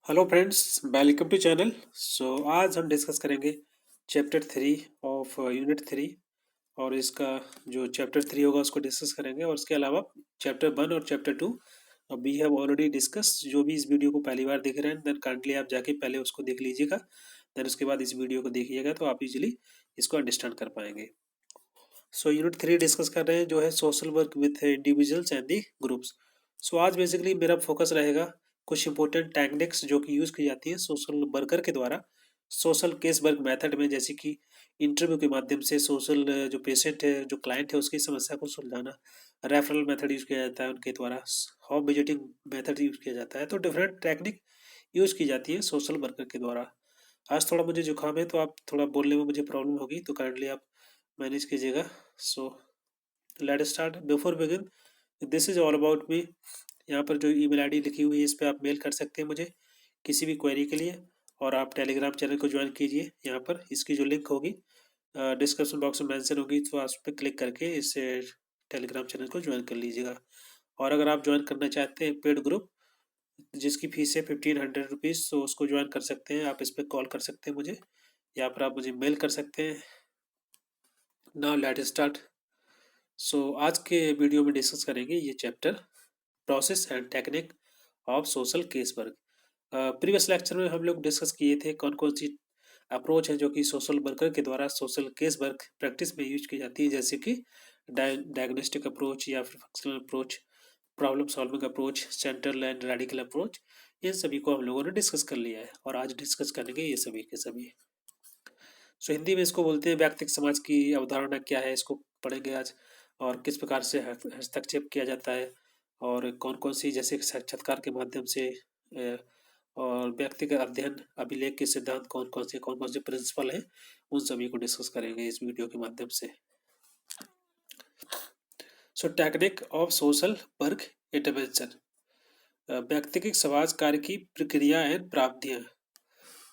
Hello friends, welcome to channel. आज हम discuss करेंगे चैप्टर 3 ऑफ यूनिट 3। और इसका जो चैप्टर 3 होगा उसको डिस्कस करेंगे, और उसके अलावा चैप्टर 1 और chapter 2 we have already discuss. जो भी इस वीडियो को पहली बार देख रहे हैं, देन काइंडली आप जाके पहले उसको देख लीजिएगा, देन उसके बाद इस वीडियो को देखिएगा तो आप इजीली इसको अंडरस्टैंड कर पाएंगे। यूनिट 3 डिस्कस कर रहे हैं जो है social work with individuals and the groups. आज बेसिकली मेरा फोकस रहेगा कुछ इंपॉर्टेंट टेक्निक्स जो कि यूज़ की जाती है सोशल वर्कर के द्वारा सोशल केस वर्क मेथड में, जैसे कि इंटरव्यू के माध्यम से सोशल जो पेशेंट है, जो क्लाइंट है, उसकी समस्या को सुलझाना। रेफरल मेथड यूज़ किया जाता है उनके द्वारा। होम विजिटिंग मेथड यूज़ किया जाता है। तो डिफरेंट टेक्निक यूज़ की जाती है सोशल वर्कर के द्वारा। आज थोड़ा मुझे जुकाम है तो आप थोड़ा बोलने में मुझे प्रॉब्लम होगी, तो काइंडली आप मैनेज कीजिएगा। So let start. Before begin, this is all about me. यहाँ पर जो ईमेल आईडी लिखी हुई है इस पर आप मेल कर सकते हैं मुझे किसी भी क्वेरी के लिए। और आप टेलीग्राम चैनल को ज्वाइन कीजिए। यहाँ पर इसकी जो लिंक होगी डिस्क्रिप्शन बॉक्स में मेंशन होगी, तो आप उस पर क्लिक करके इस टेलीग्राम चैनल को ज्वाइन कर लीजिएगा। और अगर आप ज्वाइन करना चाहते हैं पेड ग्रुप जिसकी फीस है 1500 रुपीज़, तो उसको ज्वाइन कर सकते हैं। आप इस पर कॉल कर सकते हैं मुझे, या फिर आप मुझे मेल कर सकते हैं। Now let start. आज के वीडियो में डिस्कस करेंगे ये chapter, process and technique of social case work. Previous lecture में हम लोग डिस्कस किए थे कौन कौन सी अप्रोच है जो कि सोशल वर्कर के द्वारा सोशल केस वर्क प्रैक्टिस में यूज की जाती है, जैसे कि डायग्नोस्टिक अप्रोच या फिर functional approach, problem solving approach, central and radical approach. इन सभी को हम लोगों ने डिस्कस कर लिया है और आज डिस्कस करेंगे ये सभी के सभी। हिंदी में इसको बोलते हैं व्यक्तिगत समाज की अवधारणा क्या है, इसको पढ़ेंगे आज। और किस प्रकार से हस्तक्षेप किया जाता है, और कौन कौन सी, जैसे साक्षात्कार के माध्यम से और व्यक्तिगत अध्ययन अभिलेख के सिद्धांत कौन कौन से प्रिंसिपल हैं, उन सभी को डिस्कस करेंगे इस वीडियो के माध्यम से। Technique of social work intervention, व्यक्तिगत समाज कार्य की प्रक्रिया एंड प्रावधान।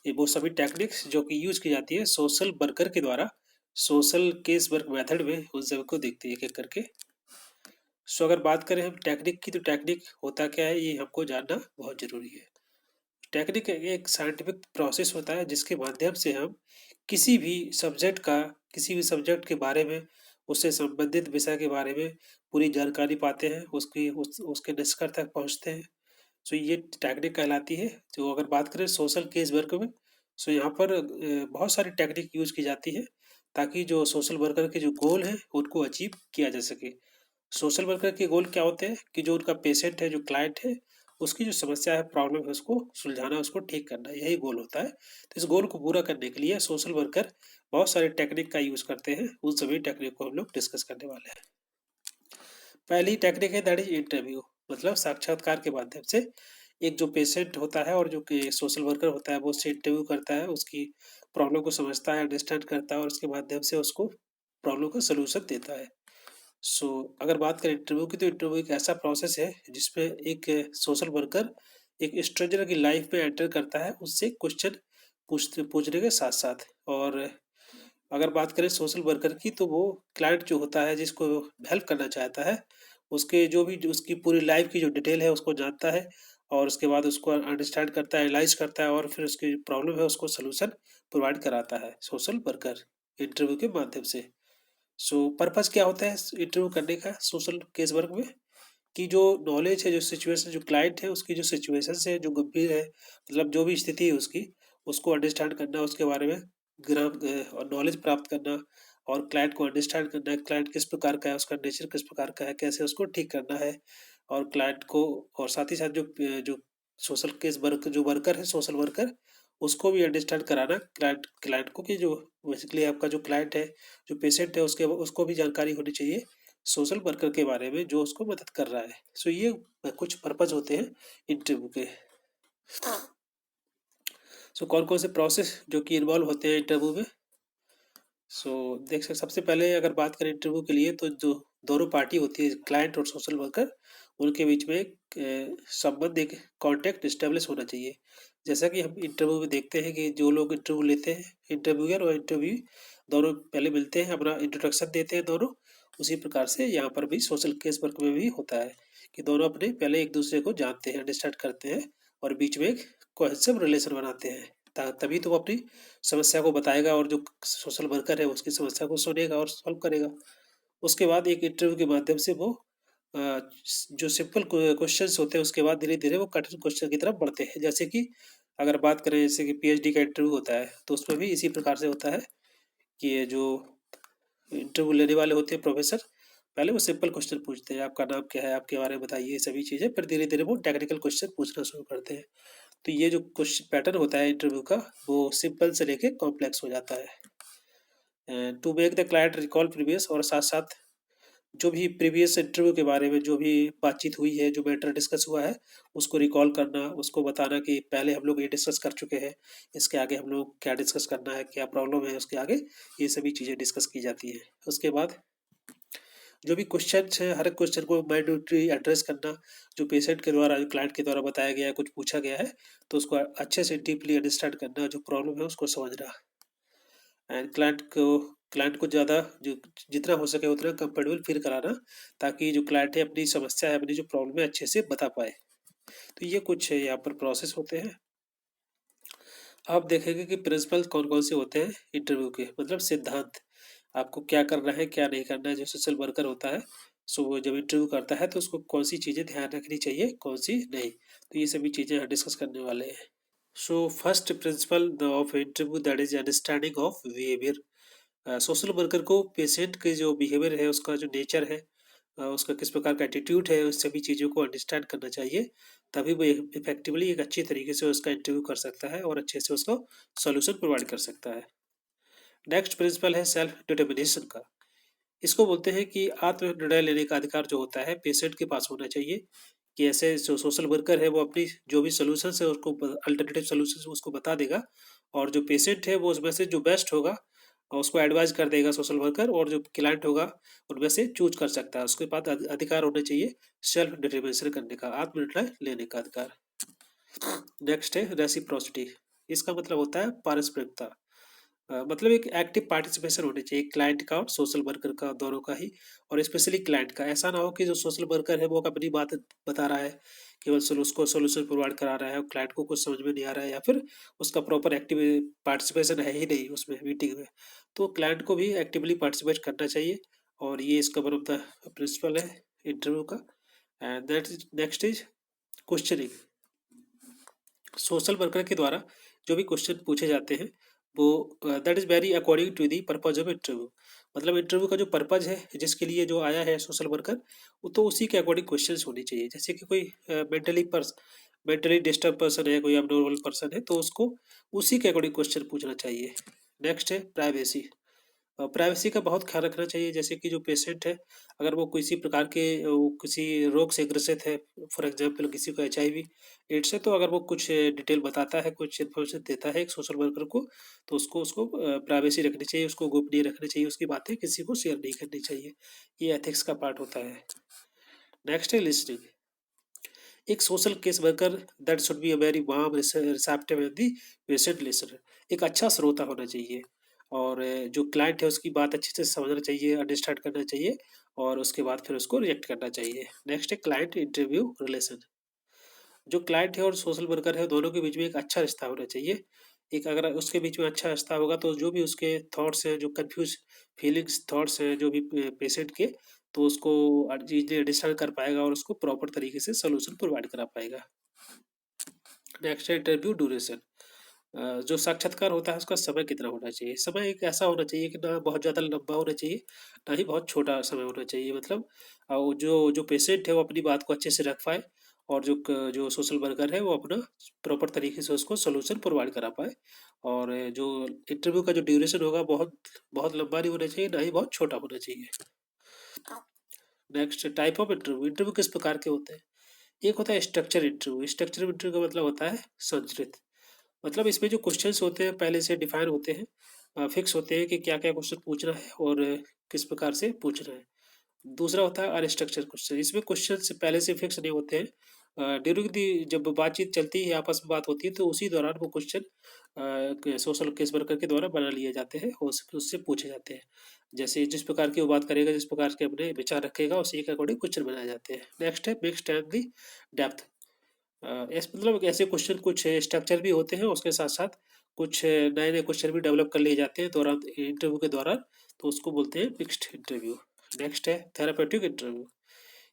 ये वो सभी टेक्निक्स जो कि यूज की जाती है सोशल वर्कर के द्वारा सोशल केस वर्क मेथड में, उन सब को देखते हैं एक एक करके। अगर बात करें हम टेक्निक की, तो टेक्निक होता क्या है ये हमको जानना बहुत जरूरी है। टेक्निक एक साइंटिफिक प्रोसेस होता है जिसके माध्यम से हम किसी भी सब्जेक्ट का, किसी भी सब्जेक्ट के बारे में, उससे संबंधित विषय के बारे में पूरी जानकारी पाते हैं, उसके निष्कर्ष तक पहुंचते हैं। ये टेक्निक कहलाती है। जो अगर बात करें सोशल केस वर्क में, यहाँ पर बहुत सारी टेक्निक यूज की जाती है ताकि जो सोशल वर्कर के जो गोल है उनको अचीव किया जा सके। सोशल वर्कर के गोल क्या होते हैं कि जो उनका पेशेंट है, जो क्लाइंट है, उसकी जो समस्या है, प्रॉब्लम है, उसको सुलझाना, उसको ठीक करना, यही गोल होता है। तो इस गोल को पूरा करने के लिए सोशल वर्कर बहुत सारे टेक्निक का यूज करते हैं। उन सभी टेक्निक को हम लोग डिस्कस करने वाले हैं। पहली टेक्निक है दैट इज इंटरव्यू, मतलब साक्षात्कार के माध्यम से एक जो पेशेंट होता है और जो कि सोशल वर्कर होता है वो उससे इंटरव्यू करता है, उसकी प्रॉब्लम को समझता है, अंडरस्टैंड करता है, और उसके माध्यम से उसको प्रॉब्लम का सलूशन देता है। अगर बात करें इंटरव्यू की, तो इंटरव्यू एक ऐसा प्रोसेस है जिसमें एक सोशल वर्कर एक स्ट्रेंजर की लाइफ में एंटर करता है, उससे क्वेश्चन पूछने के साथ साथ। और अगर बात करें सोशल वर्कर की, तो वो क्लाइंट जो होता है जिसको हेल्प करना चाहता है, उसके जो भी उसकी पूरी लाइफ की जो डिटेल है उसको जानता है, और उसके बाद उसको अंडरस्टैंड करता है, एनालाइज करता है, और फिर उसकी प्रॉब्लम है उसको सोल्यूशन प्रोवाइड कराता है सोशल वर्कर इंटरव्यू के माध्यम से। पर्पस क्या होता है इंटरव्यू करने का सोशल केस वर्क में, कि जो नॉलेज है, जो सिचुएशन, जो क्लाइंट है उसकी जो सिचुएशन है, जो गंभीर है, मतलब जो भी स्थिति है उसकी, उसको अंडरस्टैंड करना, उसके बारे में और नॉलेज प्राप्त करना, और क्लाइंट को अंडरस्टैंड करना है, क्लाइंट किस प्रकार का है, उसका नेचर किस प्रकार का है, कैसे उसको ठीक करना है। और क्लाइंट को, और साथ ही साथ जो सोशल केस वर्क जो वर्कर है, सोशल वर्कर, उसको भी अंडरस्टैंड कराना क्लाइंट क्लाइंट को, कि जो बेसिकली आपका जो क्लाइंट है, जो पेशेंट है, उसको भी जानकारी होनी चाहिए सोशल वर्कर के बारे में जो उसको मदद कर रहा है। ये कुछ पर्पज होते हैं इंटरव्यू के। कौन कौन से प्रोसेस जो कि इन्वॉल्व होते हैं इंटरव्यू में। देख सकते, सबसे पहले अगर बात करें इंटरव्यू के लिए, तो जो दोनों पार्टी होती है, क्लाइंट और सोशल वर्कर, उनके बीच में एक संबंध, एक कॉन्टेक्ट इस्टेब्लिश होना चाहिए। जैसा कि हम इंटरव्यू में देखते हैं कि जो लोग इंटरव्यू लेते हैं, इंटरव्यूअर और इंटरव्यू दोनों पहले मिलते हैं, अपना इंट्रोडक्शन देते हैं दोनों। उसी प्रकार से यहाँ पर भी सोशल केस वर्क में भी होता है कि दोनों अपने पहले एक दूसरे को जानते हैं, अंडरस्टैंड करते हैं, और बीच में एक कोहेसिव रिलेशन बनाते हैं, तभी तो वो अपनी समस्या को बताएगा और जो सोशल वर्कर है उसकी समस्या को सुनेगा और सॉल्व करेगा। उसके बाद एक इंटरव्यू के माध्यम से वो जो सिंपल क्वेश्चंस होते हैं उसके बाद धीरे-धीरे वो कठिन क्वेश्चन की तरफ बढ़ते हैं। जैसे कि अगर बात करें जैसे कि पीएचडी का इंटरव्यू होता है, तो उसमें भी इसी प्रकार से होता है कि ये जो इंटरव्यू लेने वाले होते हैं प्रोफेसर, पहले वो सिंपल क्वेश्चन पूछते हैं, आपका नाम क्या है, आपके बारे में बताइए, ये सभी चीज़ें, फिर धीरे-धीरे वो टेक्निकल क्वेश्चन पूछना शुरू करते हैं। तो ये जो क्वेश्चन पैटर्न होता है इंटरव्यू का, वो सिंपल से लेके कॉम्प्लेक्स हो जाता है। To make the client recall previous, और साथ-साथ जो भी प्रीवियस इंटरव्यू के बारे में जो भी बातचीत हुई है, जो मैटर डिस्कस हुआ है, उसको रिकॉल करना, उसको बताना कि पहले हम लोग ये डिस्कस कर चुके हैं, इसके आगे हम लोग क्या डिस्कस करना है, क्या प्रॉब्लम है उसके आगे, ये सभी चीज़ें डिस्कस की जाती हैं। उसके बाद जो भी क्वेश्चंस है, हर एक क्वेश्चन को माइन्यूटली एड्रेस करना, जो पेशेंट के द्वारा, जो क्लाइंट के द्वारा बताया गया है, कुछ पूछा गया है, तो उसको अच्छे से डीपली अंडरस्टैंड करना, जो प्रॉब्लम है उसको समझना। एंड क्लाइंट को ज़्यादा जो जितना हो सके उतना कंफर्टेबल फील कराना, ताकि जो क्लाइंट है अपनी समस्या है, अपनी जो प्रॉब्लम है अच्छे से बता पाए। तो ये कुछ यहाँ पर प्रोसेस होते हैं। आप देखेंगे कि प्रिंसिपल कौन-कौन से होते हैं इंटरव्यू के, मतलब सिद्धांत। आपको क्या करना है, क्या नहीं करना है, जो सोशल वर्कर होता है, सो वो जब इंटरव्यू करता है तो उसको कौन-सी चीज़ें ध्यान रखनी चाहिए, कौन-सी नहीं। तो ये सभी चीज़ें यहाँ डिस्कस करने वाले हैं। So first principle the of interview, that is understanding of behaviour. Social worker को पेशेंट के जो बिहेवियर है, उसका जो नेचर है, उसका किस प्रकार का एटीट्यूड है, उस सभी चीज़ों को अंडरस्टैंड करना चाहिए। तभी वो इफेक्टिवली एक अच्छी तरीके से उसका इंटरव्यू कर सकता है और अच्छे से उसको सॉल्यूशन प्रोवाइड कर सकता है। नेक्स्ट प्रिंसिपल है सेल्फ डिटर्मिनेशन का। इसको बोलते हैं कि आत्म निर्णय लेने का अधिकार जो होता है पेशेंट के पास होना चाहिए, कि ऐसे जो सोशल वर्कर है वो अपनी जो भी सॉल्यूशंस है उसको अल्टरनेटिव सॉल्यूशंस उसको बता देगा, और जो पेशेंट है वो उसमें से जो बेस्ट होगा उसको एडवाइस कर देगा सोशल वर्कर, और जो क्लाइंट होगा उनमें से चूज कर सकता है। उसके पास अधिकार होना चाहिए सेल्फ डिटर्मिनेशन करने का, आत्मनिर्णय लेने का अधिकार। नेक्स्ट है रेसिप्रोसिटी। इसका मतलब होता है पारस्परिकता। मतलब एक एक्टिव पार्टिसिपेशन होनी चाहिए क्लाइंट का और सोशल वर्कर का, दोनों का ही, और स्पेशली क्लाइंट का। ऐसा ना हो कि जो सोशल वर्कर है वो अपनी बात बता रहा है, केवल उसको सोल्यूशन प्रोवाइड करा रहा है और क्लाइंट को कुछ समझ में नहीं आ रहा है, या फिर उसका प्रॉपर एक्टिव पार्टिसिपेशन है ही नहीं उसमें मीटिंग में। तो क्लाइंट को भी एक्टिवली पार्टिसिपेट करना चाहिए, और ये इसका वन ऑफ द प्रिंसिपल है इंटरव्यू का। And that is next is questioning. Social worker के द्वारा जो भी क्वेश्चन पूछे जाते हैं, वो that is very according to the purpose of interview. मतलब इंटरव्यू का जो पर्पज है, जिसके लिए जो आया है सोशल वर्कर, वो तो उसी के अकॉर्डिंग क्वेश्चंस होने चाहिए। जैसे कि कोई मेंटली डिस्टर्ब पर्सन है, कोई अबनॉर्मल पर्सन है, तो उसको उसी के अकॉर्डिंग क्वेश्चन पूछना चाहिए। नेक्स्ट है प्राइवेसी। प्राइवेसी का बहुत ख्याल रखना चाहिए। जैसे कि जो पेशेंट है, अगर वो किसी प्रकार के किसी रोग से ग्रसित है, फॉर एग्जांपल किसी को एचआईवी एड्स है, तो अगर वो कुछ डिटेल बताता है, कुछ इन्फॉर्मेशन देता है एक सोशल वर्कर को, तो उसको प्राइवेसी रखनी चाहिए, उसको गोपनीय रखनी चाहिए, उसकी बातें किसी को शेयर नहीं करनी चाहिए। ये एथिक्स का पार्ट होता है। नेक्स्ट है लिस्निंग। एक social case worker that should be a very warm receptive and the patient listener. एक अच्छा श्रोता होना चाहिए, और जो क्लाइंट है उसकी बात अच्छे से समझना चाहिए, अंडरस्टैंड करना चाहिए, और उसके बाद फिर उसको रिएक्ट करना चाहिए। नेक्स्ट है क्लाइंट इंटरव्यू रिलेशन। जो क्लाइंट है और सोशल वर्कर है, दोनों के बीच में एक अच्छा रिश्ता होना चाहिए। एक अगर उसके बीच में अच्छा रिश्ता होगा, तो जो भी उसके थॉट्स हैं, जो कन्फ्यूज फीलिंग्स थॉट्स हैं जो भी पेशेंट के, तो उसको इजीली अंडरस्टैंड कर पाएगा और उसको प्रॉपर तरीके से सोल्यूशन प्रोवाइड करा पाएगा। नेक्स्ट है इंटरव्यू ड्यूरेशन। जो साक्षात्कार होता है उसका समय कितना होना चाहिए। समय एक ऐसा होना चाहिए कि ना बहुत ज़्यादा लंबा होना चाहिए, ना ही बहुत छोटा समय होना चाहिए। मतलब जो पेशेंट है वो अपनी बात को अच्छे से रख पाए, और जो सोशल वर्कर है वो अपना प्रॉपर तरीके से उसको सोल्यूशन प्रोवाइड करा पाए। और जो इंटरव्यू का जो ड्यूरेशन होगा, बहुत बहुत लंबा नहीं होना चाहिए, ना ही बहुत छोटा होना चाहिए। Next type of interview. Interview किस प्रकार के होते हैं। एक होता है स्ट्रक्चर इंटरव्यू। स्ट्रक्चर इंटरव्यू का मतलब होता है संरचित। मतलब इसमें जो क्वेश्चंस होते हैं पहले से डिफाइन होते हैं, फिक्स होते हैं कि क्या-क्या क्वेश्चन पूछना है और किस प्रकार से पूछना है। दूसरा होता है अनस्ट्रक्चर्ड क्वेश्चन। इसमें क्वेश्चंस पहले से फिक्स नहीं होते हैं। ड्यूरिंग दी जब बातचीत चलती है, आपस में बात होती है, तो उसी दौरान वो क्वेश्चन सोशल केस वर्कर के द्वारा बना लिए जाते हैं और उससे पूछे जाते हैं। जैसे जिस प्रकार की वो बात करेगा, जिस प्रकार के अपने विचार रखेगा, उसी के अकॉर्डिंग क्वेश्चन बनाए जाते हैं। नेक्स्ट है मिक्स्ड एंड दी डेप्थ। मतलब ऐसे क्वेश्चन कुछ स्ट्रक्चर भी होते हैं, उसके साथ-साथ कुछ नए-नए क्वेश्चन भी डेवलप कर लिए जाते हैं दौरान इंटरव्यू के दौरान, तो उसको बोलते हैं मिक्स्ड इंटरव्यू। नेक्स्ट है थेरापेटिक इंटरव्यू।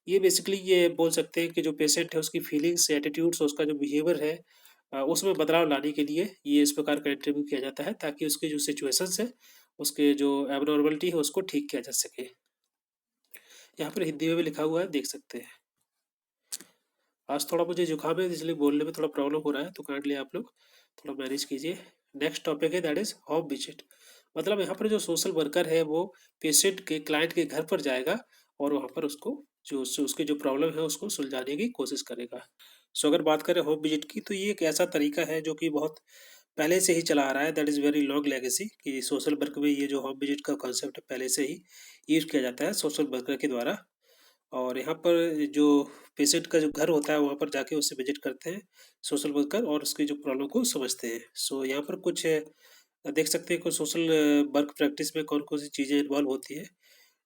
ये बेसिकली ये बोल सकते हैं कि जो पेशेंट है उसकी फीलिंग्स, एटीट्यूड्स, उसका जो बिहेवियर है उसमें बदलाव लाने के लिए ये इस प्रकार का इंटरव्यू किया जाता है ताकि उसकी जो सिचुएशंस है, उसके जो एब्नॉर्मलिटी है उसको ठीक किया जा सके। यहाँ पर हिंदी में भी लिखा हुआ है, देख सकते हैं। आज थोड़ा मुझे जुकाम है इसलिए बोलने में थोड़ा प्रॉब्लम हो रहा है, तो काइंडली आप लोग थोड़ा मैनेज कीजिए। नेक्स्ट टॉपिक है दैट इज होम विजिट। मतलब यहाँ पर जो सोशल वर्कर है वो पेशेंट के क्लाइंट के घर पर जाएगा और वहाँ पर उसको जो उसकी जो प्रॉब्लम है उसको सुलझाने की कोशिश करेगा। सो अगर बात करें होम विजिट की, तो ये एक ऐसा तरीका है जो कि बहुत पहले से ही चला आ रहा है। That is very long legacy कि सोशल वर्क में ये जो होम विजिट का कॉन्सेप्ट पहले से ही यूज किया जाता है सोशल वर्कर के द्वारा। और यहाँ पर जो पेशेंट का जो घर होता है वहाँ पर जाके उससे विजिट करते हैं सोशल वर्कर और उसकी जो प्रॉब्लम को समझते हैं। सो यहाँ पर कुछ देख सकते हैं कुछ सोशल वर्क प्रैक्टिस में कौन कौन सी चीज़ें इन्वॉल्व होती है।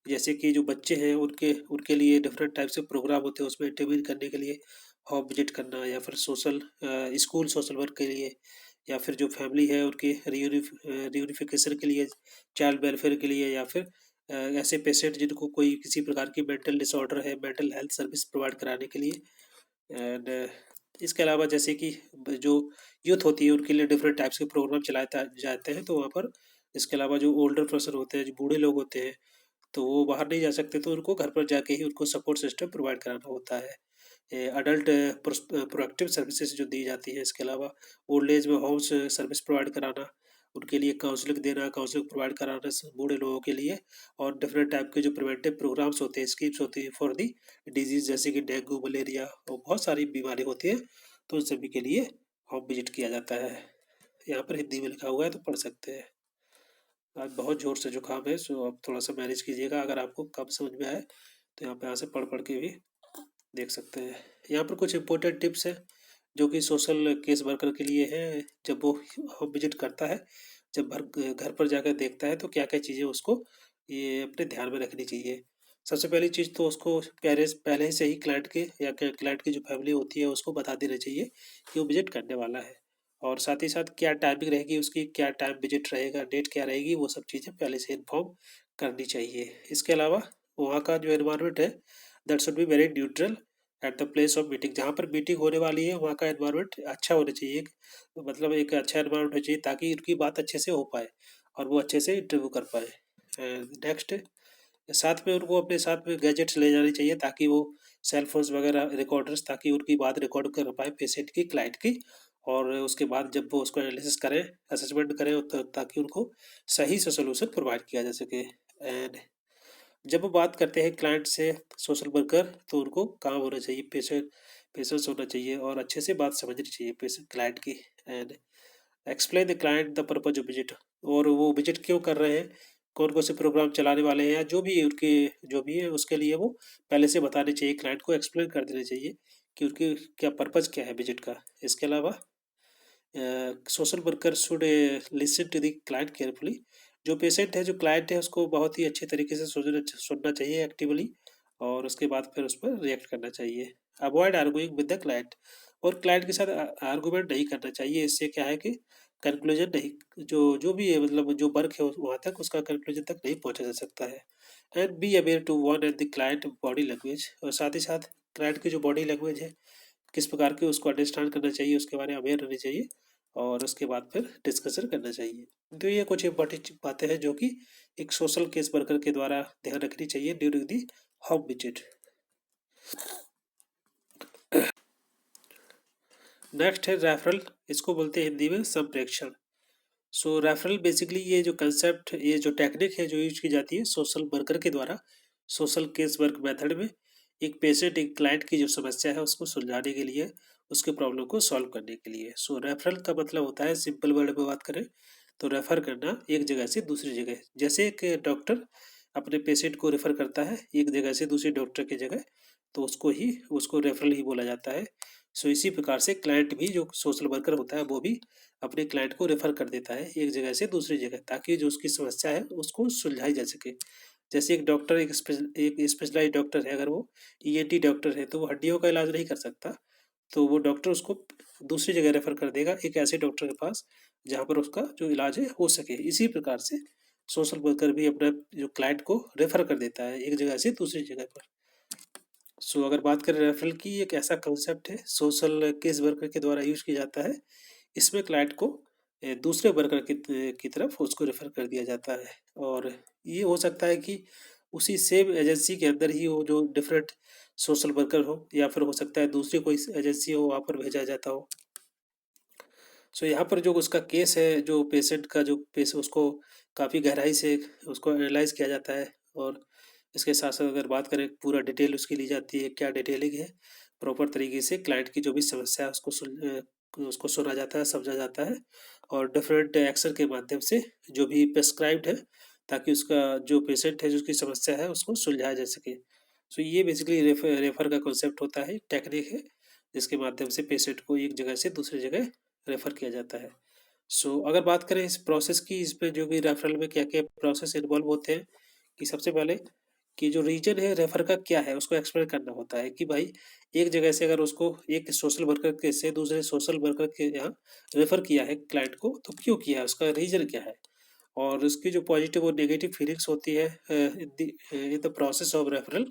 जैसे कि जो बच्चे हैं उनके उनके लिए डिफरेंट टाइप से प्रोग्राम होते हैं, उसमें इंटरव्यू करने के लिए होम विजिट करना, या फिर सोशल स्कूल सोशल वर्क के लिए, या फिर जो फैमिली है उनके रियूनिफिकेशन के लिए, चाइल्ड वेलफेयर के लिए, या फिर ऐसे पेशेंट जिनको कोई किसी प्रकार की मेंटल डिसऑर्डर है, मेंटल हेल्थ सर्विस प्रोवाइड कराने के लिए। एंड इसके अलावा जैसे कि जो यूथ होती है उनके लिए डिफरेंट टाइप्स के प्रोग्राम चलाए जाते हैं, तो वहाँ पर इसके अलावा जो ओल्डर पर्सन होते हैं, जो बूढ़े लोग होते हैं, तो वो बाहर नहीं जा सकते, तो उनको घर पर जाके ही उनको सपोर्ट सिस्टम प्रोवाइड कराना होता है। अडल्ट प्रोएक्टिव सर्विसेज जो दी जाती हैं, इसके अलावा ओल्ड एज में होम्स सर्विस प्रोवाइड कराना, उनके लिए काउंसलिंग देना, काउंसलिंग प्रोवाइड कराना बूढ़े लोगों के लिए, और डिफरेंट टाइप के जो प्रिवेंटिव प्रोग्राम्स होते हैं, स्कीम्स होती हैं फॉर दी डिजीज, जैसे कि डेंगू, मलेरिया और बहुत सारी बीमारी होती है, तो उन सभी के लिए होम विजिट किया जाता है। यहाँ पर हिंदी में लिखा हुआ है, तो पढ़ सकते हैं। आज बहुत ज़ोर से जुकाम है, सो आप थोड़ा सा मैनेज कीजिएगा। अगर आपको कम समझ में आए तो यहाँ पे यहाँ से पढ़ पढ़ के भी देख सकते हैं। यहाँ पर कुछ इंपॉर्टेंट टिप्स हैं जो कि सोशल केस वर्कर के लिए है। जब वो होम विजिट करता है, जब घर पर जाकर देखता है, तो क्या क्या चीज़ें उसको ये अपने ध्यान में रखनी चाहिए। सबसे पहली चीज़ तो उसको पहले पहले से ही क्लाइंट के या क्लाइंट की जो फैमिली होती है उसको बता देना चाहिए कि वो विजिट करने वाला है, और साथ ही साथ क्या टाइमिंग रहेगी उसकी, क्या टाइम विजिट रहेगा, डेट क्या रहेगी, वो सब चीज़ें पहले से इन्फॉर्म करनी चाहिए। इसके अलावा वहाँ का जो एनवायरनमेंट है that should be very neutral at the place of meeting. जहाँ पर मीटिंग होने वाली है वहाँ का एनवायरनमेंट अच्छा होना चाहिए, मतलब एक अच्छा एनवायरनमेंट होना चाहिए ताकि उनकी बात अच्छे से हो पाए और वो अच्छे से इंटरव्यू कर पाए। नेक्स्ट, साथ में उनको अपने साथ में गैजेट्स ले जाने चाहिए ताकि वो सेल फोन्स वगैरह रिकॉर्डर्स, ताकि उनकी बात रिकॉर्ड कर पाए पेशेंट की, क्लाइंट की। और उसके बाद जब वो उसको एनालिसिस करें, असेसमेंट करें, तो ताकि उनको सही से सोल्यूशन प्रोवाइड किया जा सके। एंड जब वो बात करते हैं क्लाइंट से सोशल वर्कर, तो उनको काम होना चाहिए, पेशेंस होना चाहिए और अच्छे से बात समझनी चाहिए पेशेंट क्लाइंट की। And explain the client the purpose of visit, और वो विजिट क्यों कर रहे हैं, कौन कौन से प्रोग्राम चलाने वाले हैं, या जो भी उनके जो भी है उसके लिए वो पहले से बताने चाहिए, क्लाइंट को एक्सप्लेन कर देना चाहिए कि उनकी क्या पर्पज क्या है विजिट का। इसके अलावा social worker should listen to the client carefully. जो पेशेंट है, जो क्लाइंट है, उसको बहुत ही अच्छे तरीके से सुनना चाहिए एक्टिवली, और उसके बाद फिर उस पर रिएक्ट करना चाहिए। Avoid arguing with the client, और क्लाइंट के साथ आर्गूमेंट नहीं करना चाहिए। इससे क्या है कि कंक्लूजन नहीं, जो जो भी है, मतलब जो वर्क है वहाँ तक उसका कंक्लूजन तक नहीं पहुँचा जा सकता है। And be aware to one and the client body language, और साथ ही साथ क्लाइंट की जो बॉडी लैंग्वेज है किस प्रकार की, उसको अंडरस्टैंड करना चाहिए, उसके बारे में अवेयर रहना चाहिए, और उसके बाद फिर डिस्कशन करना चाहिए। तो ये कुछ इंपॉर्टेंट बातें हैं जो कि एक सोशल केस वर्कर के द्वारा ध्यान रखनी चाहिए during the home visit. Next है रेफरल, इसको बोलते हैं हिंदी में संप्रेक्षण। सो रेफरल बेसिकली ये जो कंसेप्ट, ये जो टेक्निक है जो यूज की जाती है सोशल वर्कर के द्वारा सोशल केस वर्क मेथड में, एक पेशेंट, एक क्लाइंट की जो समस्या है उसको सुलझाने के लिए, उसके प्रॉब्लम को सॉल्व करने के लिए। सो रेफरल का मतलब होता है, सिंपल वर्ड में बात करें तो रेफर करना एक जगह से दूसरी जगह। जैसे एक डॉक्टर अपने पेशेंट को रेफर करता है एक जगह से दूसरे डॉक्टर की जगह, तो उसको रेफरल ही बोला जाता है। सो इसी प्रकार से क्लाइंट भी, जो सोशल वर्कर होता है, वो भी अपने क्लाइंट को रेफर कर देता है एक जगह से दूसरी जगह, ताकि जो उसकी समस्या है उसको सुलझाई जा सके। जैसे एक डॉक्टर, एक स्पेशलाइज्ड डॉक्टर है, अगर वो ईएनटी डॉक्टर है, तो वो हड्डियों का इलाज नहीं कर सकता, तो वो डॉक्टर उसको दूसरी जगह रेफर कर देगा एक ऐसे डॉक्टर के पास जहाँ पर उसका जो इलाज है हो सके। इसी प्रकार से सोशल वर्कर भी अपना जो क्लाइंट को रेफर कर देता है एक जगह से दूसरी जगह पर। सो अगर बात करें रेफरल की, एक ऐसा कंसेप्ट है सोशल केस वर्कर के द्वारा यूज किया जाता है। इसमें क्लाइंट को दूसरे वर्कर की तरफ उसको रेफर कर दिया जाता है। और ये हो सकता है कि उसी सेम एजेंसी के अंदर ही हो जो डिफरेंट सोशल वर्कर हो, या फिर हो सकता है दूसरी कोई एजेंसी हो वहाँ पर भेजा जाता हो। सो यहाँ पर जो उसका केस है, जो पेशेंट का जो पेश उसको काफ़ी गहराई से उसको एनालाइज किया जाता है। और इसके साथ साथ अगर बात करें पूरा डिटेल उसकी ली जाती है, क्या डिटेलिंग है, प्रॉपर तरीके से क्लाइंट की जो भी समस्या है उसको सुना जाता है, समझा जाता है। और डिफरेंट एक्शन के माध्यम से जो भी प्रेस्क्राइब्ड है, ताकि उसका जो पेशेंट है जिसकी समस्या है उसको सुलझाया जा सके। सो ये बेसिकली रेफर का कॉन्सेप्ट होता है, टेक्निक है जिसके माध्यम से पेशेंट को एक जगह से दूसरी जगह रेफर किया जाता है। सो अगर बात करें इस प्रोसेस की, इसमें जो भी रेफरल में क्या क्या प्रोसेस इन्वॉल्व होते हैं, कि सबसे पहले कि जो रीजन है रेफर का क्या है उसको एक्सप्लेन करना होता है कि भाई एक जगह से अगर उसको एक सोशल वर्कर के से दूसरे सोशल वर्कर के यहाँ रेफर किया है क्लाइंट को, तो क्यों किया है, उसका रीजन क्या है, और उसकी जो पॉजिटिव और नेगेटिव फीलिंग्स होती है in the process of referral,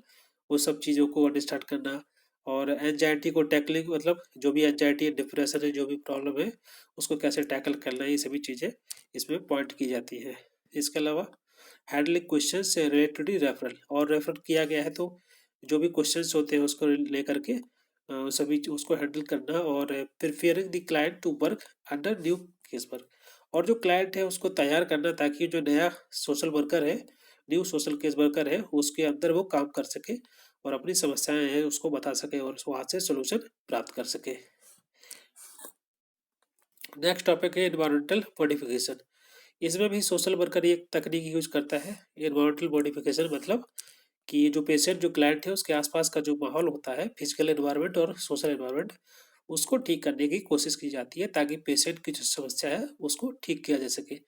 वो सब चीज़ों को अंडरस्टैंड करना। और एंजाइटी को टैकलिंग, मतलब जो भी एंजाइटी डिप्रेशन है, जो भी प्रॉब्लम है उसको कैसे टैकल करना है, ये सभी चीज़ें इसमें पॉइंट की जाती है। इसके अलावा हैंडलिंग क्वेश्चन से रिलेटेड रेफरल, और रेफर किया गया है तो जो भी क्वेश्चंस होते हैं उसको लेकर के सभी उसको हैंडल करना, और preparing the client to work under new case work, और जो क्लाइंट है उसको तैयार करना ताकि जो नया सोशल वर्कर है, न्यू सोशल केस वर्कर है, उसके अंदर वो काम कर सके और अपनी समस्याएं हैं उसको बता सके और वहाँ से सोल्यूशन प्राप्त कर सके। नेक्स्ट टॉपिक है एनवायरमेंटल मॉडिफिकेशन। इसमें भी सोशल वर्कर एक तकनीक यूज करता है। एनवायरमेंटल मॉडिफिकेशन मतलब कि जो पेशेंट जो क्लाइंट है उसके आसपास का जो माहौल होता है, फिजिकल एनवायरनमेंट और सोशल एनवायरनमेंट, उसको ठीक करने की कोशिश की जाती है ताकि पेशेंट की जो समस्या है उसको ठीक किया जा सके।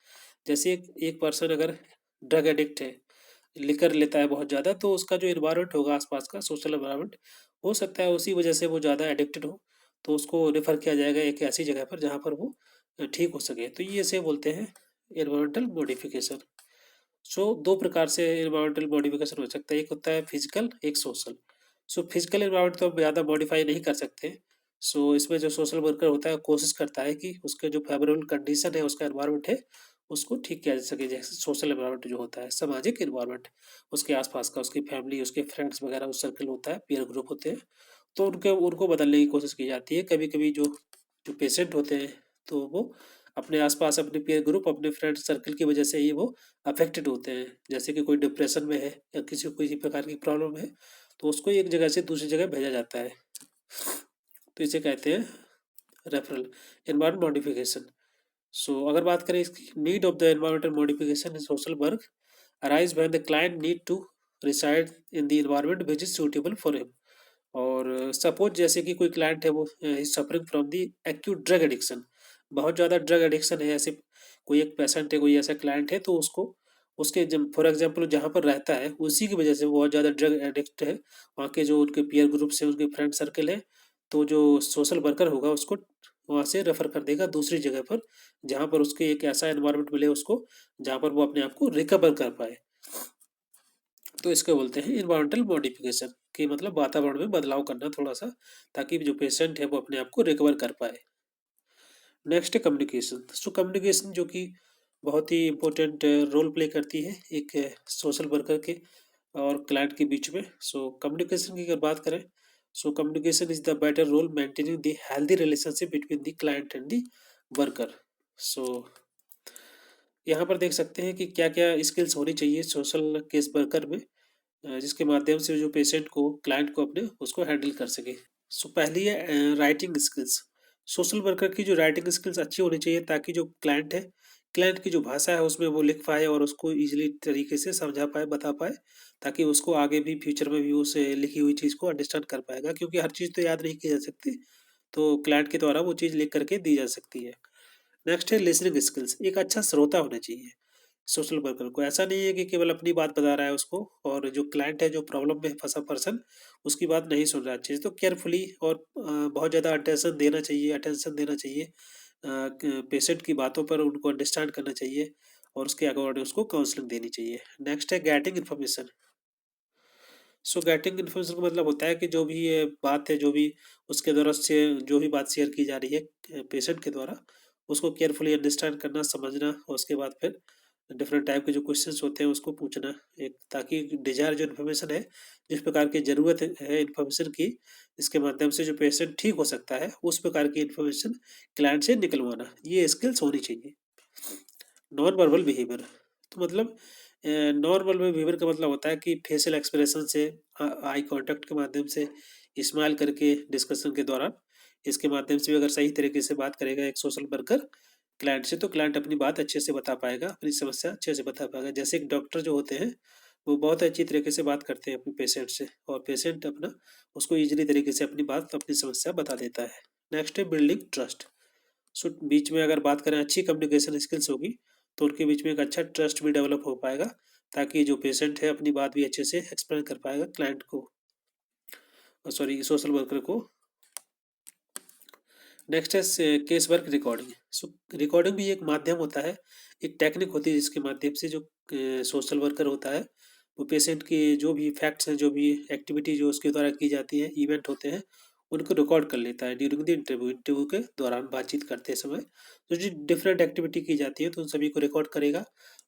जैसे एक एक पर्सन अगर ड्रग एडिक्ट है, लिकर लेता है बहुत ज़्यादा, तो उसका जो एनवायरनमेंट होगा आसपास का सोशल एनवायरनमेंट, हो सकता है उसी वजह से वो ज़्यादा एडिक्टेड हो, तो उसको रेफर किया जाएगा एक ऐसी जगह पर जहाँ पर वो ठीक हो सके। तो ये से बोलते हैं एनवायरमेंटल मॉडिफिकेशन। सो दो प्रकार से एनवायरमेंटल मॉडिफिकेशन हो सकता है, एक होता है फिजिकल, एक सोशल। सो फिजिकल एनवायरमेंट तो हम ज़्यादा मॉडिफाई नहीं कर सकते। सो इसमें जो सोशल वर्कर होता है कोशिश करता है कि उसके जो फेवरेबल कंडीशन है, उसका एनवायरमेंट है, उसको ठीक किया जा सके। जैसे सोशल एनवायरमेंट जो होता है, सामाजिक एनवायरमेंट, उसके आसपास का, उसकी फैमिली, उसके फ्रेंड्स वगैरह, उस सर्कल होता है, पीयर ग्रुप होते हैं, तो उनके उनको बदलने की कोशिश की जाती है। कभी कभी जो जो पेशेंट होते हैं, तो वो अपने आसपास अपने पीयर ग्रुप, अपने फ्रेंड सर्कल की वजह से ही वो अफेक्टेड होते हैं। जैसे कि कोई डिप्रेशन में है या किसी को किसी प्रकार की प्रॉब्लम है, तो उसको एक जगह से दूसरी जगह भेजा जाता है। तो इसे कहते हैं रेफरल, एनवायरमेंट मॉडिफिकेशन। सो अगर बात करें इसकी, need of the environmental modification in social work arise when the client need to reside in the environment which is suitable for him. और सपोज जैसे कि कोई क्लाइंट है, वो suffering from the acute drug addiction, बहुत ज़्यादा drug addiction है, ऐसे कोई एक पेशेंट है, कोई ऐसा क्लाइंट है, तो उसको उसके जब फॉर एग्जांपल जहाँ पर रहता है उसी की वजह से वो बहुत ज़्यादा ड्रग एडिक्ट है, वहाँ के जो उनके पीयर ग्रुप्स हैं, उनके फ्रेंड सर्कल है, तो जो सोशल वर्कर होगा उसको वहाँ से रेफर कर देगा दूसरी जगह पर, जहाँ पर उसके एक ऐसा एनवायरनमेंट मिले उसको जहाँ पर वो अपने आप को रिकवर कर पाए। तो इसको बोलते हैं इन्वायरमेंटल मॉडिफिकेशन, कि मतलब वातावरण में बदलाव करना थोड़ा सा, ताकि जो पेशेंट है वो अपने आप को रिकवर कर पाए। नेक्स्ट है कम्युनिकेशन। सो कम्युनिकेशन जो कि बहुत ही इम्पोर्टेंट रोल प्ले करती है एक सोशल वर्कर के और क्लाइंट के बीच में। सो कम्युनिकेशन की अगर बात करें, so communication is the better role maintaining the healthy relationship between the client and the worker. So यहाँ पर देख सकते हैं कि क्या क्या स्किल्स होनी चाहिए सोशल केस वर्कर में, जिसके माध्यम से जो पेशेंट को, क्लाइंट को अपने उसको हैंडल कर सके। सो पहली है राइटिंग स्किल्स। सोशल वर्कर की जो राइटिंग स्किल्स अच्छी होनी चाहिए ताकि जो क्लाइंट है, क्लाइंट की जो भाषा है उसमें वो लिख पाए और उसको ईजिली तरीके से समझा पाए, बता पाए, ताकि उसको आगे भी फ्यूचर में भी उस लिखी हुई चीज़ को अंडरस्टैंड कर पाएगा, क्योंकि हर चीज़ तो याद नहीं की जा सकती, तो क्लाइंट के द्वारा वो चीज़ लिख करके दी जा सकती है। नेक्स्ट है लिसनिंग स्किल्स। एक अच्छा श्रोता होना चाहिए। सोशल वर्कर को। ऐसा नहीं है कि केवल अपनी बात बता रहा है उसको, और जो क्लाइंट है, जो प्रॉब्लम में फँसा पर्सन, उसकी बात नहीं सुन रहा है अच्छे से। तो केयरफुली और बहुत ज़्यादा अटेंशन देना चाहिए पेशेंट की बातों पर, उनको अंडरस्टैंड करना चाहिए और उसके अकॉर्डिंग उसको काउंसलिंग देनी चाहिए। नेक्स्ट है getting information. So getting information का मतलब होता है कि जो भी ये बात है, जो भी उसके द्वारा से जो भी बात शेयर की जा रही है पेशेंट के द्वारा, उसको केयरफुली अंडरस्टैंड करना, समझना, और उसके बाद फिर डिफरेंट टाइप के जो क्वेश्चंस होते हैं उसको पूछना, एक ताकि डिजायर जो इन्फॉर्मेशन है, जिस प्रकार की ज़रूरत है इन्फॉर्मेशन की, इसके माध्यम से जो पेशेंट ठीक हो सकता है, उस प्रकार की इन्फॉर्मेशन क्लाइंट से निकलवाना, ये स्किल्स होनी चाहिए। नॉन वर्बल बिहेवियर, तो मतलब नॉन वर्बल बिहेवियर का मतलब होता है कि फेशियल एक्सप्रेशन से, आई कांटेक्ट के माध्यम से, स्माइल करके डिस्कशन के दौरान, इसके माध्यम से भी अगर सही तरीके से बात करेगा एक सोशल वर्कर क्लाइंट से, तो क्लाइंट अपनी बात अच्छे से बता पाएगा, अपनी समस्या अच्छे से बता पाएगा। जैसे एक डॉक्टर जो होते हैं, वो बहुत अच्छी तरीके से बात करते हैं अपने पेशेंट से, और पेशेंट अपना उसको ईजिली तरीके से अपनी बात, अपनी समस्या बता देता है। नेक्स्ट है बिल्डिंग ट्रस्ट। सो बीच में अगर बात करें, अच्छी कम्युनिकेशन स्किल्स होगी, तो उनके बीच में एक अच्छा ट्रस्ट भी डेवलप हो पाएगा, ताकि जो पेशेंट है अपनी बात भी अच्छे से एक्सप्लेन कर पाएगा क्लाइंट को, सॉरी सोशल वर्कर को। नेक्स्ट है केस वर्क रिकॉर्डिंग। सो रिकॉर्डिंग भी एक माध्यम होता है, एक टेक्निक होती है, जिसके माध्यम से जो सोशल वर्कर होता है, वो पेशेंट की जो भी फैक्ट्स हैं, जो भी एक्टिविटी जो उसके द्वारा की जाती है, इवेंट होते हैं, उनको रिकॉर्ड कर लेता है ड्यूरिंग द इंटरव्यू के दौरान, बातचीत करते समय तो जो डिफरेंट एक्टिविटी की जाती है, तो उन सभी को रिकॉर्ड करेगा,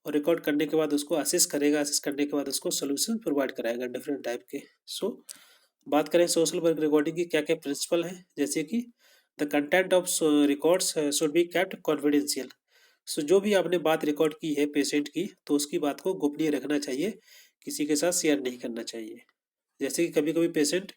और रिकॉर्ड करने के बाद उसको असेस करेगा, असेस करने के बाद उसको सोल्यूशन प्रोवाइड कराएगा डिफरेंट टाइप के। सो बात करें सोशल वर्क रिकॉर्डिंग की क्या क्या प्रिंसिपल हैं, जैसे कि the content of records should be kept confidential. So जो भी आपने बात रिकॉर्ड की है पेशेंट की, तो उसकी बात को गोपनीय रखना चाहिए, किसी के साथ शेयर नहीं करना चाहिए। जैसे कि कभी कभी पेशेंट,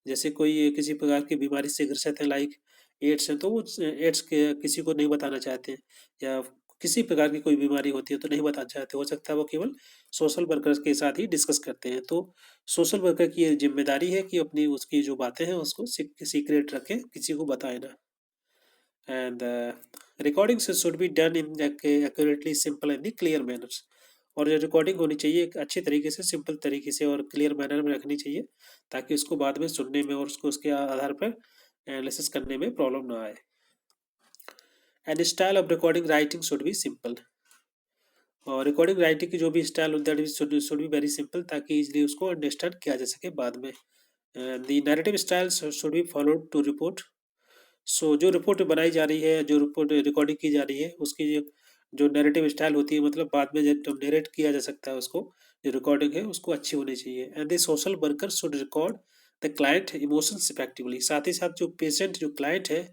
जैसे कोई किसी प्रकार की बीमारी से ग्रसित है, लाइक एड्स है, तो वो एड्स के किसी को नहीं बताना चाहते हैं, या किसी प्रकार की कोई बीमारी होती है तो नहीं बताना चाहते, हो सकता है वो केवल सोशल वर्कर्स के साथ ही डिस्कस करते हैं। तो सोशल वर्कर की ये जिम्मेदारी है कि अपनी उसकी जो बातें हैं उसको सीक्रेट रखें, किसी को बताए ना। And recording should be done in accurately, simple and clear manners. और जो रिकॉर्डिंग होनी चाहिए एक अच्छे तरीके से, सिंपल तरीके से और क्लियर मैनर में रखनी चाहिए, ताकि उसको बाद में सुनने में और उसको उसके आधार पर एनालिसिस करने में प्रॉब्लम ना आए। And style of recording writing should be simple. और रिकॉर्डिंग राइटिंग की जो भी style that should be very simple, ताकि इजीली उसको अंडरस्टैंड किया जा सके बाद में। The narrative style should be followed to report. So जो रिपोर्ट बनाई जा रही है, जो रिपोर्ट रिकॉर्डिंग की जा रही है, उसकी जो नैरेटिव स्टाइल होती है, मतलब बाद में जब नरेट किया जा सकता है उसको, जो रिकॉर्डिंग है उसको अच्छी होनी चाहिए। And the social worker should record the client emotions effectively. साथ ही साथ जो पेशेंट, जो क्लाइंट है,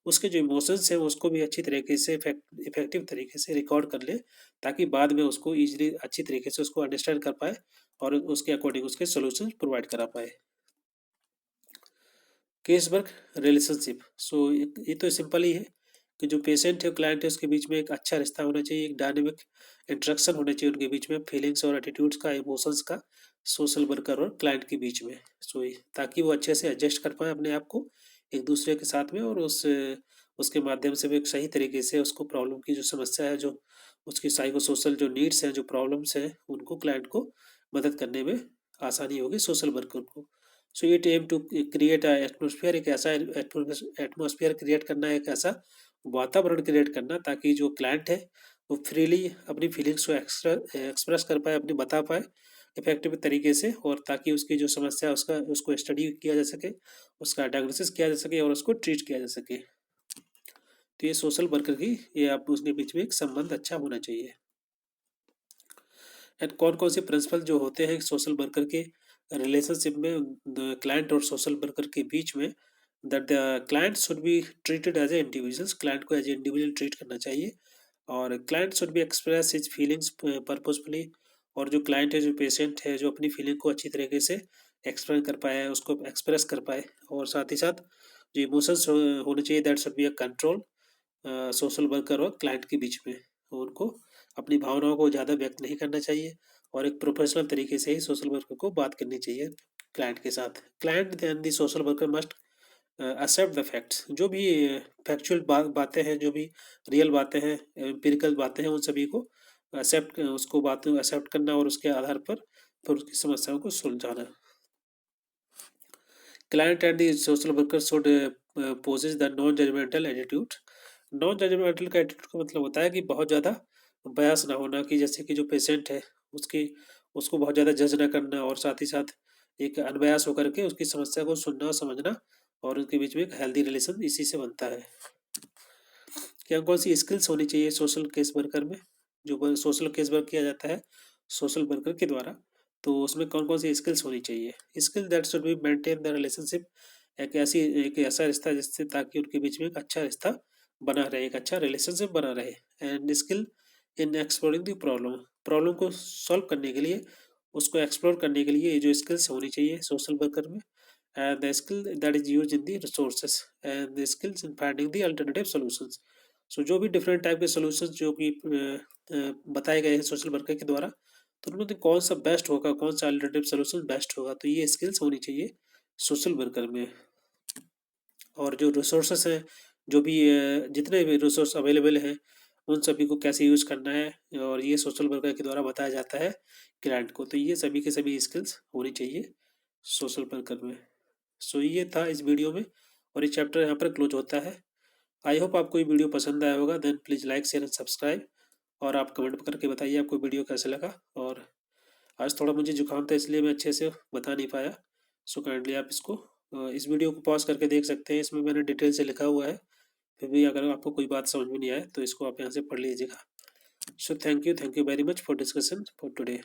उसके जो इमोशंस है उसको भी अच्छी तरीके से, इफेक्टिव तरीके से रिकॉर्ड कर ले, ताकि बाद में उसको ईजिली अच्छी तरीके से उसको अंडरस्टैंड कर पाए, और उसके अकॉर्डिंग उसके सोल्यूशन प्रोवाइड करा पाए। Case work relationship. सो ये तो सिंपल ही है कि जो पेशेंट है, क्लाइंट है, उसके बीच में एक अच्छा रिश्ता होना चाहिए, एक डायनेमिक इंटरेक्शन होना चाहिए उनके बीच में, फीलिंग्स और एटीट्यूड्स का, इमोशंस का, सोशल वर्कर और क्लाइंट के बीच में। सो ताकि वो अच्छे से एडजस्ट कर पाए अपने आप को एक दूसरे के साथ में, और उसके माध्यम से भी एक सही तरीके से उसको प्रॉब्लम की जो समस्या है, जो उसकी साइको सोशल जो नीड्स हैं, जो प्रॉब्लम्स हैं, उनको क्लाइंट को मदद करने में आसानी होगी सोशल वर्कर को। So it aim to create atmosphere, एक ऐसा एटमोसफियर क्रिएट करना, एक ऐसा वातावरण क्रिएट करना, ताकि जो क्लाइंट है वो फ्रीली अपनी फीलिंग्स को एक्सप्रेस कर पाए, अपनी बता पाए इफेक्टिव तरीके से, और ताकि उसकी जो समस्या है उसका उसको स्टडी किया जा सके, उसका डायग्नोसिस किया जा सके, और उसको ट्रीट किया जा सके। तो ये सोशल वर्कर की, ये आप उसके बीच में एक संबंध अच्छा होना चाहिए। एंड कौन कौन से प्रिंसिपल जो होते हैं सोशल वर्कर के रिलेशनशिप में, क्लाइंट और सोशल वर्कर के बीच में, that the client should be treated as a individuals. Client को एज ए इंडिविजुअल ट्रीट करना चाहिए, और client should be express his feelings purposefully. और जो क्लाइंट है, जो पेशेंट है, जो अपनी फीलिंग को अच्छी तरीके से एक्सप्लेन कर पाए, उसको एक्सप्रेस कर पाए, और साथ ही साथ जो इमोशंस होने चाहिए, that should be a control social worker और क्लाइंट के बीच में। उनको अपनी भावनाओं को ज़्यादा व्यक्त नहीं करना चाहिए, और एक प्रोफेशनल तरीके से ही सोशल वर्कर को बात करनी चाहिए क्लाइंट के साथ। Client and the social worker must accept the facts. जो भी फैक्चुअल बातें हैं, जो भी रियल बातें हैं, एम्पिरिकल बातें हैं, उन सभी को उसको बात एक्सेप्ट करना और उसके आधार पर फिर उसकी समस्याओं को सुलझाना। Client and the social worker should possess the non-judgmental attitude। Non-judgemental का एटीट्यूड का मतलब होता है कि बहुत ज़्यादा बहस ना होना, कि जैसे कि जो पेशेंट है उसकी उसको बहुत ज़्यादा जज ना करना, और साथ ही साथ एक अनबयास होकर के उसकी समस्या को सुनना और समझना, और उनके बीच में एक हेल्दी रिलेशन इसी से बनता है। क्या कौन सी स्किल्स होनी चाहिए सोशल केस वर्कर में? जो सोशल केस वर्क किया जाता है सोशल वर्कर के द्वारा, तो उसमें कौन कौन सी स्किल्स होनी चाहिए? Skill that should be maintain the relationship. एक ऐसा रिश्ता जिससे, ताकि उनके बीच में एक अच्छा रिश्ता बना रहे, एक अच्छा रिलेशनशिप बना रहे। And skill in exploring the problem. Problem को सॉल्व करने के लिए, उसको एक्सप्लोर करने के लिए ये जो स्किल्स होनी चाहिए सोशल वर्कर में। And the skill that is use in the resources, and the skills in finding the alternative solutions. So जो भी डिफरेंट टाइप के सॉल्यूशंस जो कि बताए गए हैं सोशल वर्कर के द्वारा, तो उनमें से कौन सा बेस्ट होगा, कौन सा अल्टरनेटिव सॉल्यूशन बेस्ट होगा, तो ये स्किल्स होनी चाहिए सोशल वर्कर में। और जो रिसोर्सेस हैं, जो भी जितने भी रिसोर्स अवेलेबल हैं, उन सभी को कैसे यूज़ करना है, और ये सोशल वर्कर के द्वारा बताया जाता है क्लाइंट को। तो ये सभी के सभी स्किल्स होनी चाहिए सोशल वर्कर में। सो ये था इस वीडियो में, और ये चैप्टर यहाँ पर क्लोज होता है। आई होप आपको ये वीडियो पसंद आया होगा। Then please like share and subscribe, और आप कमेंट करके बताइए आपको वीडियो कैसा लगा। और आज थोड़ा मुझे जुकाम था, इसलिए मैं अच्छे से बता नहीं पाया। सो काइंडली आप इसको इस वीडियो को पॉज करके देख सकते हैं, इसमें मैंने डिटेल से लिखा हुआ है। फिर भी अगर आपको कोई बात समझ में नहीं आए तो इसको आप यहाँ से पढ़ लीजिएगा। So thank you very much for discussion for today.